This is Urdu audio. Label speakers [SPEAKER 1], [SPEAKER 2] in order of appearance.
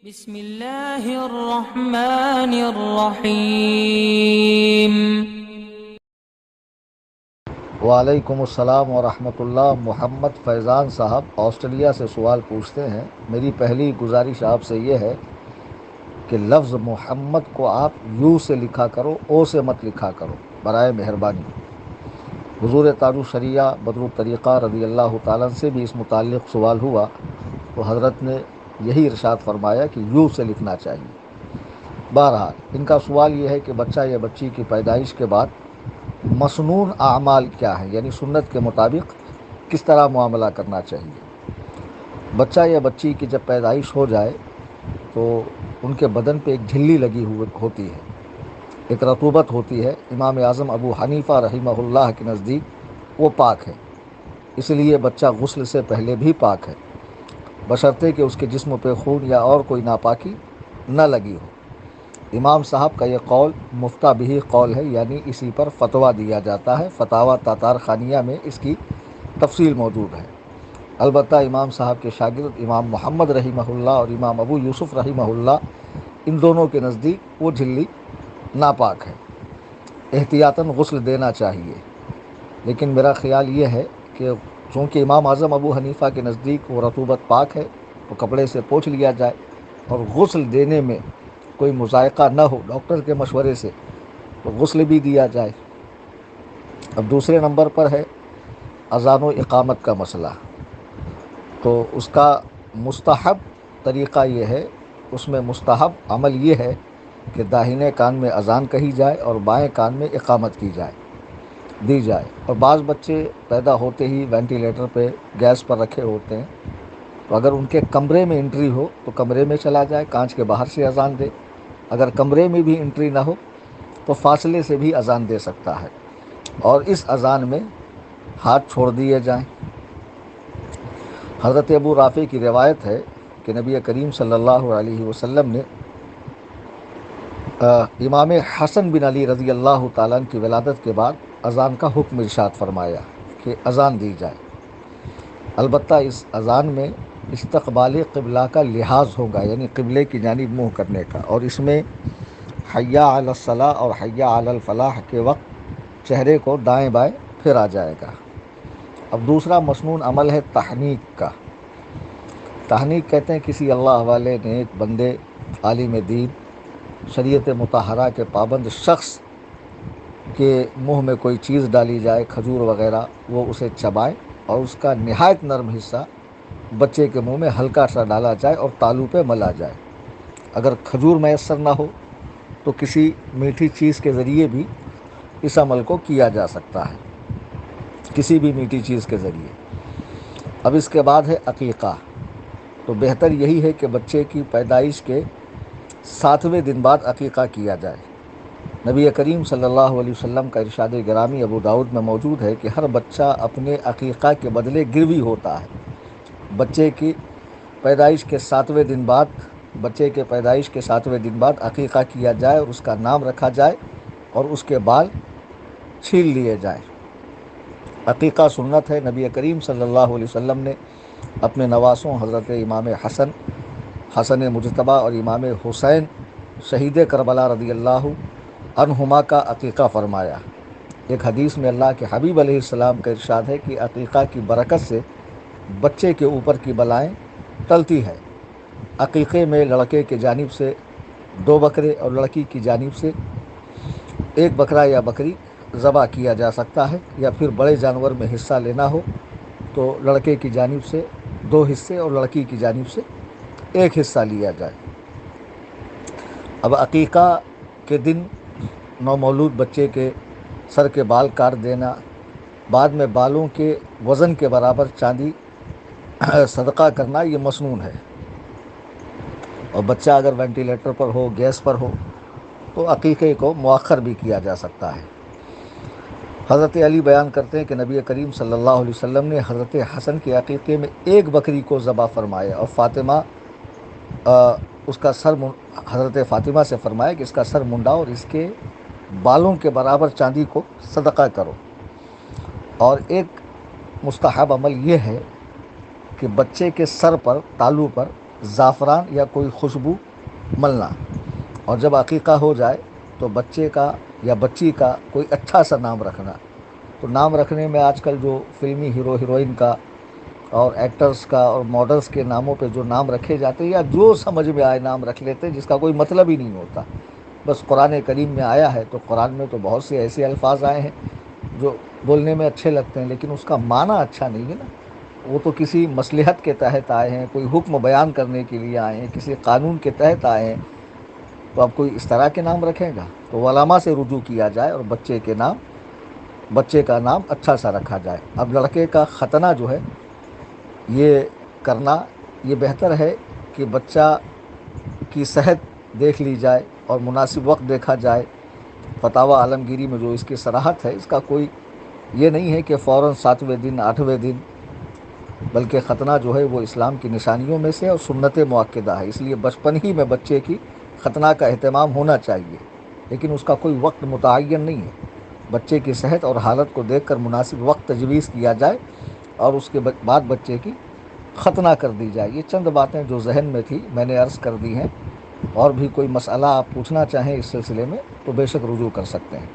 [SPEAKER 1] بسم اللہ الرحمن الرحیم۔
[SPEAKER 2] وعلیکم السلام ورحمۃ اللہ۔ محمد فیضان صاحب آسٹریلیا سے سوال پوچھتے ہیں، میری پہلی گزارش آپ سے یہ ہے کہ لفظ محمد کو آپ یو سے لکھا کرو، او سے مت لکھا کرو برائے مہربانی۔ حضور تاج الشریعہ بدر الطریقہ رضی اللہ تعالیٰ سے بھی اس متعلق سوال ہوا تو حضرت نے یہی ارشاد فرمایا کہ یو سے لکھنا چاہیے۔ بہرحال ان کا سوال یہ ہے کہ بچہ یا بچی کی پیدائش کے بعد مسنون اعمال کیا ہے، یعنی سنت کے مطابق کس طرح معاملہ کرنا چاہیے۔ بچہ یا بچی کی جب پیدائش ہو جائے تو ان کے بدن پہ ایک جھلی لگی ہوتی ہے، ایک رطوبت ہوتی ہے۔ امام اعظم ابو حنیفہ رحمہ اللہ کے نزدیک وہ پاک ہے، اس لیے بچہ غسل سے پہلے بھی پاک ہے، بشرطے کہ اس کے جسم پہ خون یا اور کوئی ناپاکی نہ لگی ہو۔ امام صاحب کا یہ قول مفتہ بہ قول ہے، یعنی اسی پر فتویٰ دیا جاتا ہے۔ فتاویٰ تاتار خانیہ میں اس کی تفصیل موجود ہے۔ البتہ امام صاحب کے شاگرد امام محمد رحمہ اللہ اور امام ابو یوسف رحمہ اللہ، ان دونوں کے نزدیک وہ جھلی ناپاک ہے، احتیاطاً غسل دینا چاہیے۔ لیکن میرا خیال یہ ہے کہ چونکہ امام اعظم ابو حنیفہ کے نزدیک وہ رطوبت پاک ہے تو کپڑے سے پوچھ لیا جائے، اور غسل دینے میں کوئی مذائقہ نہ ہو ڈاکٹر کے مشورے سے تو غسل بھی دیا جائے۔ اب دوسرے نمبر پر ہے اذان و اقامت کا مسئلہ، تو اس کا مستحب طریقہ یہ ہے، اس میں مستحب عمل یہ ہے کہ داہنے کان میں اذان کہی جائے اور بائیں کان میں اقامت دی جائے۔ اور بعض بچے پیدا ہوتے ہی وینٹیلیٹر پہ گیس پر رکھے ہوتے ہیں، تو اگر ان کے کمرے میں انٹری ہو تو کمرے میں چلا جائے، کانچ کے باہر سے اذان دے۔ اگر کمرے میں بھی انٹری نہ ہو تو فاصلے سے بھی اذان دے سکتا ہے، اور اس اذان میں ہاتھ چھوڑ دیے جائیں۔ حضرت ابو رافع کی روایت ہے کہ نبی کریم صلی اللہ علیہ وسلم نے امام حسن بن علی رضی اللہ تعالیٰ کی ولادت کے بعد اذان کا حکم ارشاد فرمایا کہ اذان دی جائے۔ البتہ اس اذان میں استقبال قبلہ کا لحاظ ہوگا، یعنی قبلے کی جانب منہ کرنے کا، اور اس میں حی علی الصلاۃ اور حی علی الفلاح کے وقت چہرے کو دائیں بائیں پھیرا جائے گا۔ اب دوسرا مسنون عمل ہے تحنیک کا۔ تحنیک کہتے ہیں کسی اللہ والے نیک بندے، عالم دین، شریعت مطہرہ کے پابند شخص کے منہ میں کوئی چیز ڈالی جائے، کھجور وغیرہ، وہ اسے چبائے اور اس کا نہایت نرم حصہ بچے کے منہ میں ہلکا سا ڈالا جائے اور تالو پہ ملا جائے۔ اگر کھجور میسر نہ ہو تو کسی میٹھی چیز کے ذریعے بھی اس عمل کو کیا جا سکتا ہے، کسی بھی میٹھی چیز کے ذریعے۔ اب اس کے بعد ہے عقیقہ، تو بہتر یہی ہے کہ بچے کی پیدائش کے 7ویں دن بعد عقیقہ کیا جائے۔ نبی کریم صلی اللہ علیہ وسلم کا ارشاد گرامی ابو داؤد میں موجود ہے کہ ہر بچہ اپنے عقیقہ کے بدلے گروی ہوتا ہے۔ بچے کی پیدائش کے 7ویں دن بعد عقیقہ کیا جائے اور اس کا نام رکھا جائے اور اس کے بال چھیل لیے جائیں۔ عقیقہ سنت ہے۔ نبی کریم صلی اللہ علیہ وسلم نے اپنے نواسوں حضرت امام حسن مجتبیٰ اور امام حسین شہید کربلا رضی اللہ عنہما کا عقیقہ فرمایا۔ ایک حدیث میں اللہ کے حبیب علیہ السلام کا ارشاد ہے کہ عقیقہ کی برکت سے بچے کے اوپر کی بلائیں ٹلتی ہے۔ عقیقے میں لڑکے کی جانب سے 2 بکرے اور لڑکی کی جانب سے 1 بکرا یا بکری ذبح کیا جا سکتا ہے، یا پھر بڑے جانور میں حصہ لینا ہو تو لڑکے کی جانب سے 2 حصے اور لڑکی کی جانب سے 1 حصہ لیا جائے۔ اب عقیقہ کے دن نومولود بچے کے سر کے بال کاٹ دینا، بعد میں بالوں کے وزن کے برابر چاندی صدقہ کرنا، یہ مسنون ہے۔ اور بچہ اگر وینٹیلیٹر پر ہو، گیس پر ہو، تو عقیقے کو مؤخر بھی کیا جا سکتا ہے۔ حضرت علی بیان کرتے ہیں کہ نبی کریم صلی اللہ علیہ وسلم نے حضرت حسن کے عقیقے میں 1 بکری کو ذبح فرمایا، اور حضرت فاطمہ سے فرمایا کہ اس کا سر منڈا اور اس کے بالوں کے برابر چاندی کو صدقہ کرو۔ اور ایک مستحب عمل یہ ہے کہ بچے کے سر پر، تالو پر زعفران یا کوئی خوشبو ملنا، اور جب عقیقہ ہو جائے تو بچے کا یا بچی کا کوئی اچھا سا نام رکھنا۔ تو نام رکھنے میں آج کل جو فلمی ہیرو ہیروئن کا اور ایکٹرز کا اور ماڈلز کے ناموں پہ جو نام رکھے جاتے ہیں، یا جو سمجھ میں آئے نام رکھ لیتے ہیں جس کا کوئی مطلب ہی نہیں ہوتا۔ بس قرآن کریم میں آیا ہے تو قرآن میں تو بہت سے ایسے الفاظ آئے ہیں جو بولنے میں اچھے لگتے ہیں، لیکن اس کا معنی اچھا نہیں ہے نا۔ وہ تو کسی مصلحت کے تحت آئے ہیں، کوئی حکم بیان کرنے کے لیے آئے ہیں، کسی قانون کے تحت آئے ہیں، تو اب کوئی اس طرح کے نام رکھے گا؟ تو علماء سے رجوع کیا جائے اور بچے کا نام اچھا سا رکھا جائے۔ اب لڑکے کا ختنہ جو ہے یہ کرنا، یہ بہتر ہے کہ بچہ کی صحت دیکھ لی جائے اور مناسب وقت دیکھا جائے۔ فتاوی عالمگیری میں جو اس کی صراحت ہے، اس کا کوئی یہ نہیں ہے کہ فوراً 7ویں دن 8ویں دن، بلکہ ختنہ جو ہے وہ اسلام کی نشانیوں میں سے اور سنت مؤکدہ ہے، اس لیے بچپن ہی میں بچے کی ختنہ کا اہتمام ہونا چاہیے، لیکن اس کا کوئی وقت متعین نہیں ہے۔ بچے کی صحت اور حالت کو دیکھ کر مناسب وقت تجویز کیا جائے اور اس کے بعد بچے کی ختنہ کر دی جائے۔ یہ چند باتیں جو ذہن میں تھی میں نے عرض کر دی ہیں، اور بھی کوئی مسئلہ آپ پوچھنا چاہیں اس سلسلے میں تو بے شک رجوع کر سکتے ہیں۔